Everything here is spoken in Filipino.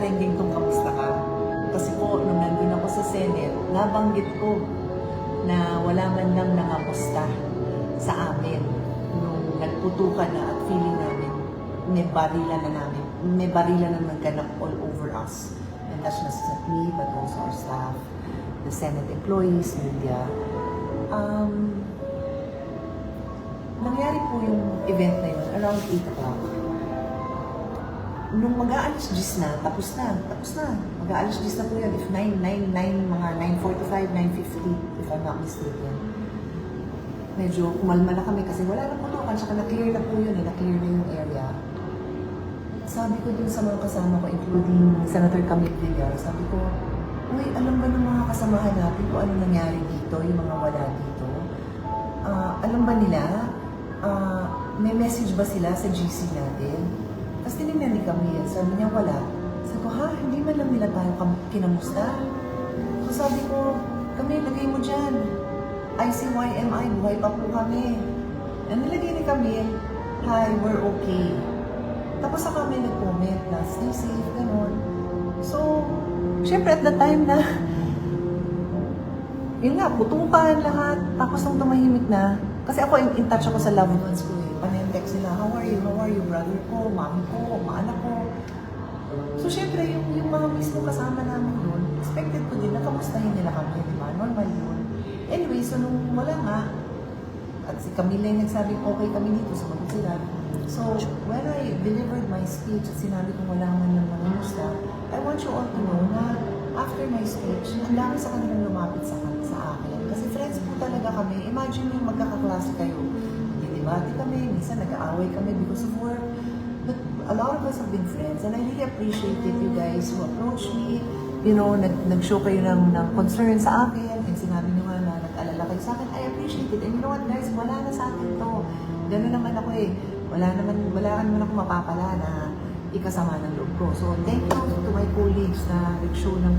nagtatrending kung kamusta ka. Kasi po, nung nandun ako sa Senate, nabanggit ko na wala man lang nangamusta sa amin nung nagputukan na at feeling namin may barilan na nagganap all over us. And that's not just me, but also our staff, the Senate employees, media. Nangyari po yung event na yun around 8 o'clock. Nung mag-aalas 10 na, tapos na. Mag-aalas 10 na po yun. If 9, mga 9:45, 9:50, if I'm not mistaken. Medyo kumalma na kami kasi wala na putukan, saka na-clear na po yun, na-clear na yung area. Sabi ko dun sa mga kasama ko, including Senator Camille Villar, sabi ko, uy, alam ba ng mga kasamahan natin kung ano nangyari dito, yung mga wala dito? Alam ba nila, may message ba sila sa GC natin? Tapos tinignan ni Camille, sabi niya wala. Sabi ko, ha? Hindi man lang nila tayo kinamusta? So sabi ko, Camille, lagay mo dyan. ICYMI, buhay pa po kami. And nilagay ni Camille, hi, we're okay. Tapos sa kami nag-comment na stay safe, gano'n. So, syempre at the time na, yun nga, putukan lahat. Tapos nung tumahimik na, kasi ako in touch ako sa loved ones ko eh. Panentext nila, how are you, brother ko, mami ko, mga anak ko. So syempre, yung mga mismo kasama namin doon, expected ko din na kamustahin nila kami, di ba? Normal yun. Anyway, so nung wala nga, at si Camille yung nagsabi, okay kami dito, sumagot sila. So, when I delivered my speech at sinabi kong wala man lang nangamusta, I want you all to know na after my speech, ang dami sa kanilang lumapit sa akin. Kasi friends po talaga kami. Imagine yung magkakaklase kayo. Di ba? Di kami, minsan nag-aaway kami because of work. But a lot of us have been friends and I really appreciate it, you guys who approach me. You know, nag-show kayo ng concern sa akin. And sinabi nyo nga na nag-alala kayo sa akin. I appreciate it. And you know what guys, wala na sa akin to. Gano'n naman ako eh. Wala naman ako mapapala na ikasama ng loob ko. So, thank you to my colleagues na nag-show ng